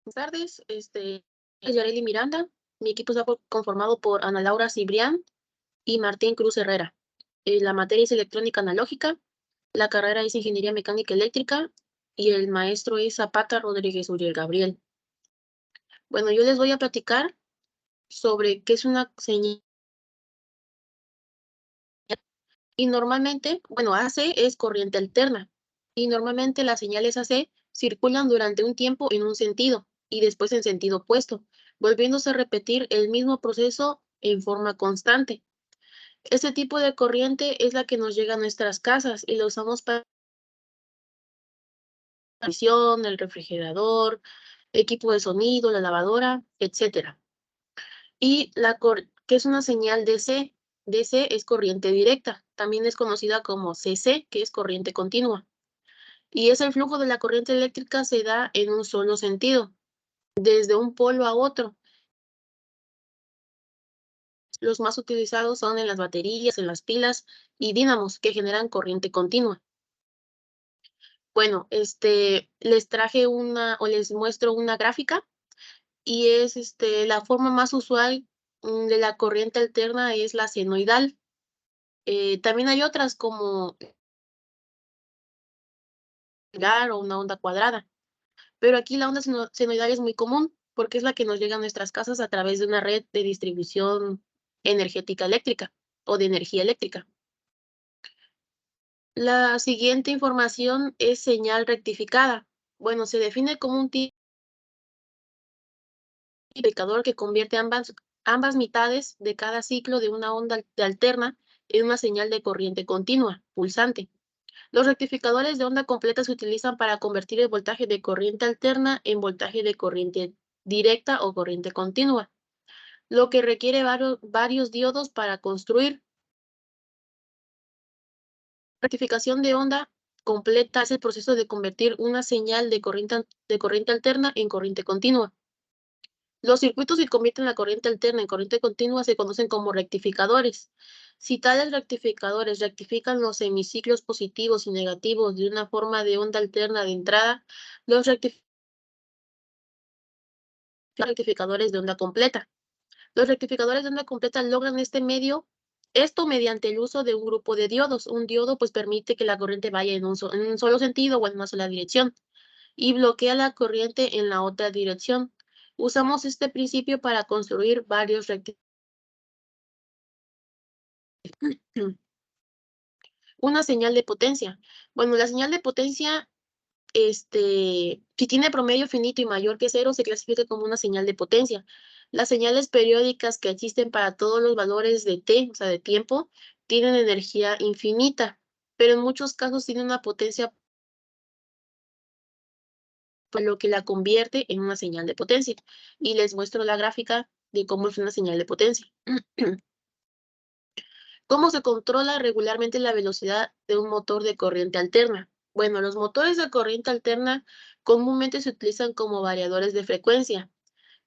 Buenas tardes, es Yareli Miranda. Mi equipo está conformado por Ana Laura Cibrián y Martín Cruz Herrera. La materia es electrónica analógica, la carrera es ingeniería mecánica eléctrica y el maestro es Zapata Rodríguez Uriel Gabriel. Bueno, yo les voy a platicar sobre qué es una señal. Y normalmente, bueno, AC es corriente alterna. Y normalmente las señales AC circulan durante un tiempo en un sentido y después en sentido opuesto, volviéndose a repetir el mismo proceso en forma constante. Este tipo de corriente es la que nos llega a nuestras casas y la usamos para la televisión, el refrigerador, equipo de sonido, la lavadora, etcétera. Y ¿qué es una señal DC? DC es corriente directa, también es conocida como CC, que es corriente continua. Y es el flujo de la corriente eléctrica se da en un solo sentido, desde un polo a otro. Los más utilizados son en las baterías, en las pilas y dínamos que generan corriente continua. Bueno, les traje les muestro una gráfica y es la forma más usual de la corriente alterna es la senoidal. También hay otras como o una onda cuadrada. Pero aquí la onda senoidal es muy común, porque es la que nos llega a nuestras casas a través de una red de distribución energética eléctrica o de energía eléctrica. La siguiente información es señal rectificada. Bueno, se define como un tipo de indicador que convierte ambas mitades de cada ciclo de una onda alterna en una señal de corriente continua, pulsante. Los rectificadores de onda completa se utilizan para convertir el voltaje de corriente alterna en voltaje de corriente directa o corriente continua, lo que requiere varios diodos para construir. Rectificación de onda completa es el proceso de convertir una señal de corriente alterna en corriente continua. Los circuitos que convierten la corriente alterna en corriente continua se conocen como rectificadores. Si tales rectificadores rectifican los semiciclos positivos y negativos de una forma de onda alterna de entrada, los rectificadores de onda completa. Los rectificadores de onda completa logran esto mediante el uso de un grupo de diodos. Un diodo pues permite que la corriente vaya en un solo sentido o en una sola dirección y bloquea la corriente en la otra dirección. Usamos este principio para construir varios rectificadores. Una señal de potencia. Bueno, la señal de potencia, si tiene promedio finito y mayor que cero, se clasifica como una señal de potencia. Las señales periódicas que existen para todos los valores de t, o sea, de tiempo, tienen energía infinita, pero en muchos casos tienen una potencia, por lo que la convierte en una señal de potencia. Y les muestro la gráfica de cómo es una señal de potencia. ¿Cómo se controla regularmente la velocidad de un motor de corriente alterna? Bueno, los motores de corriente alterna comúnmente se utilizan como variadores de frecuencia,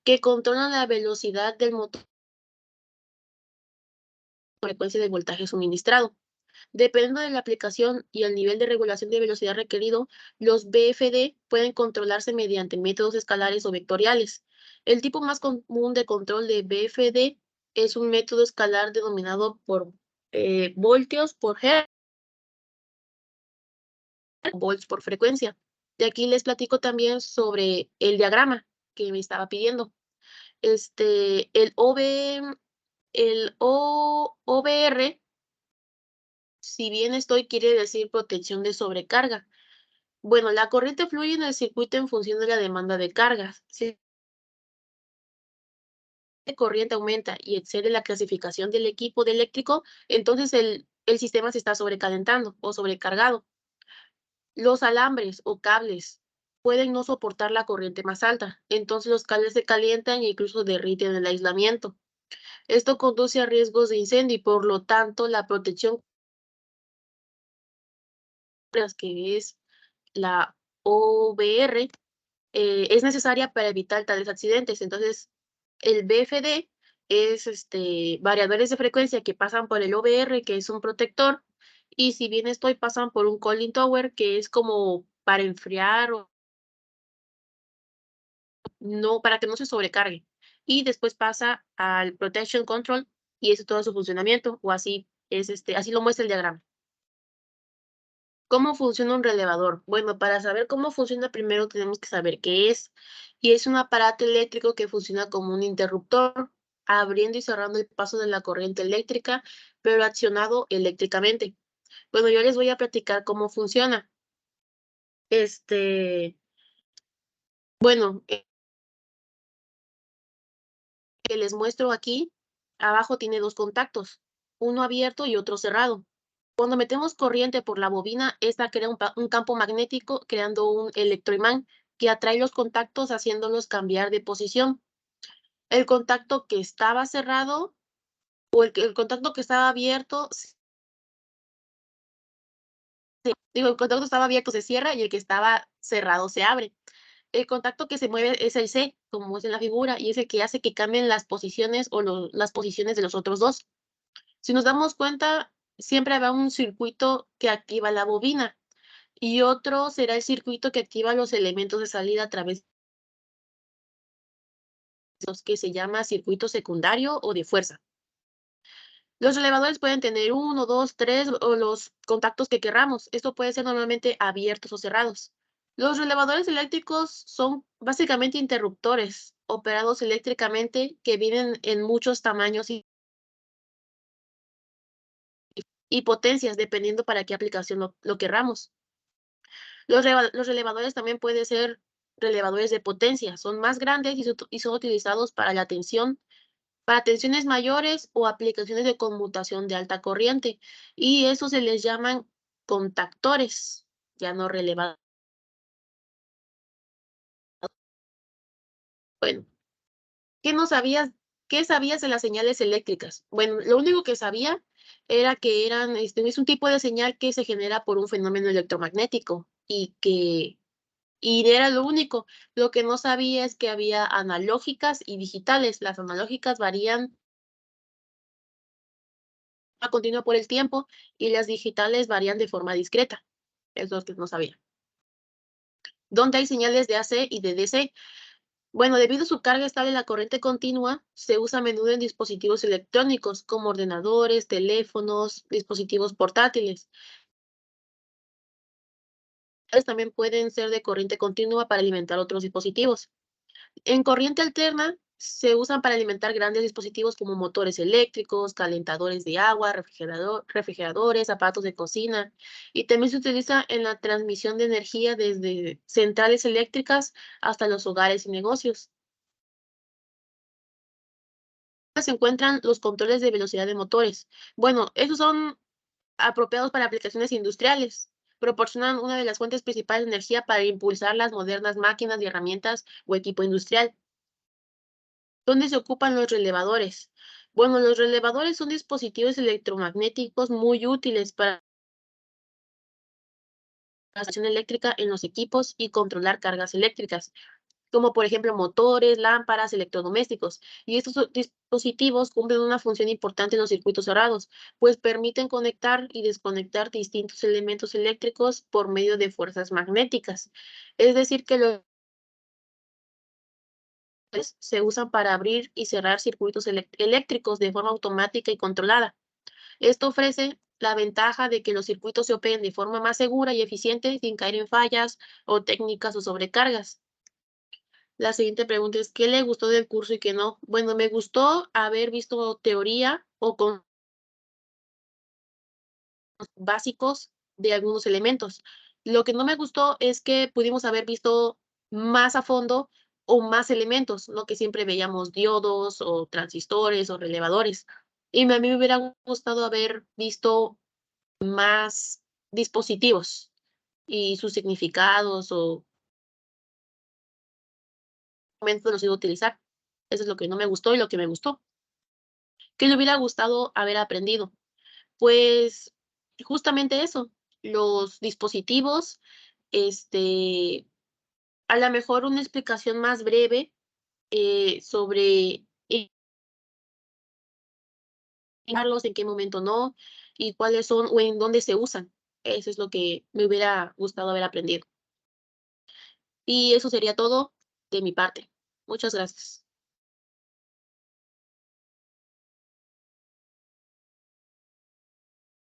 que controlan la velocidad del motor con frecuencia de voltaje suministrado. Dependiendo de la aplicación y el nivel de regulación de velocidad requerido, los VFD pueden controlarse mediante métodos escalares o vectoriales. El tipo más común de control de VFD es un método escalar denominado por voltios por Hertz, volts por frecuencia. De aquí les platico también sobre el diagrama que me estaba pidiendo. El OBR, si bien quiere decir protección de sobrecarga. Bueno, la corriente fluye en el circuito en función de la demanda de cargas. Si la corriente aumenta y excede la clasificación del equipo de eléctrico, entonces el sistema se está sobrecalentando o sobrecargado. Los alambres o cables pueden no soportar la corriente más alta, entonces los cables se calientan e incluso derriten el aislamiento. Esto conduce a riesgos de incendio y por lo tanto la protección que es la OBR es necesaria para evitar tales accidentes. Entonces, el BFD es variadores de frecuencia que pasan por el OBR, que es un protector, y si bien pasan por un cooling tower, que es como para enfriar no, para que no se sobrecargue. Y después pasa al Protection Control y eso es todo su funcionamiento, o así es, así lo muestra el diagrama. ¿Cómo funciona un relevador? Bueno, para saber cómo funciona, primero tenemos que saber qué es. Y es un aparato eléctrico que funciona como un interruptor, abriendo y cerrando el paso de la corriente eléctrica, pero accionado eléctricamente. Bueno, yo les voy a platicar cómo funciona. Bueno, que les muestro aquí, abajo tiene dos contactos, uno abierto y otro cerrado. Cuando metemos corriente por la bobina, esta crea un campo magnético, creando un electroimán que atrae los contactos, haciéndolos cambiar de posición. El contacto que estaba cerrado o el contacto que estaba abierto, digo, el contacto estaba abierto se cierra y el que estaba cerrado se abre. El contacto que se mueve es el C, como es en la figura, y es el que hace que cambien las posiciones o las posiciones de los otros dos. Si nos damos cuenta, siempre habrá un circuito que activa la bobina y otro será el circuito que activa los elementos de salida a través de los que se llama circuito secundario o de fuerza. Los relevadores pueden tener uno, dos, tres o los contactos que querramos. Esto puede ser normalmente abiertos o cerrados. Los relevadores eléctricos son básicamente interruptores operados eléctricamente que vienen en muchos tamaños y potencias, dependiendo para qué aplicación lo querramos. Los relevadores también pueden ser relevadores de potencia, son más grandes y son utilizados para la tensión, para tensiones mayores o aplicaciones de conmutación de alta corriente, y eso se les llaman contactores, ya no relevadores. Bueno, ¿qué no sabías? ¿Qué sabías de las señales eléctricas? Bueno, lo único que sabía era que es un tipo de señal que se genera por un fenómeno electromagnético y era lo único. Lo que no sabía es que había analógicas y digitales. Las analógicas varían a continuo por el tiempo y las digitales varían de forma discreta. Es lo que no sabía. ¿Dónde hay señales de AC y de DC? Bueno, debido a su carga estable en la corriente continua, se usa a menudo en dispositivos electrónicos como ordenadores, teléfonos, dispositivos portátiles. También pueden ser de corriente continua para alimentar otros dispositivos. En corriente alterna se usan para alimentar grandes dispositivos como motores eléctricos, calentadores de agua, refrigeradores, aparatos de cocina, y también se utiliza en la transmisión de energía desde centrales eléctricas hasta los hogares y negocios. Se encuentran los controles de velocidad de motores. Bueno, esos son apropiados para aplicaciones industriales. Proporcionan una de las fuentes principales de energía para impulsar las modernas máquinas y herramientas o equipo industrial. ¿Dónde se ocupan los relevadores? Bueno, los relevadores son dispositivos electromagnéticos muy útiles para la acción eléctrica en los equipos y controlar cargas eléctricas, como por ejemplo motores, lámparas, electrodomésticos. Y estos dispositivos cumplen una función importante en los circuitos cerrados, pues permiten conectar y desconectar distintos elementos eléctricos por medio de fuerzas magnéticas. Es decir, que los se usan para abrir y cerrar circuitos eléctricos de forma automática y controlada. Esto ofrece la ventaja de que los circuitos se operen de forma más segura y eficiente sin caer en fallas o técnicas o sobrecargas. La siguiente pregunta es, ¿qué le gustó del curso y qué no? Bueno, me gustó haber visto teoría o con básicos de algunos elementos. Lo que no me gustó es que pudimos haber visto más a fondo o más elementos, no que siempre veíamos diodos o transistores o relevadores. Y a mí me hubiera gustado haber visto más dispositivos y sus significados o momentos los iba a utilizar. Eso es lo que no me gustó y lo que me gustó. ¿Qué le hubiera gustado haber aprendido? Pues justamente eso, los dispositivos, este, a lo mejor una explicación más breve sobre en qué momento no y cuáles son o en dónde se usan. Eso es lo que me hubiera gustado haber aprendido. Y eso sería todo de mi parte. Muchas gracias.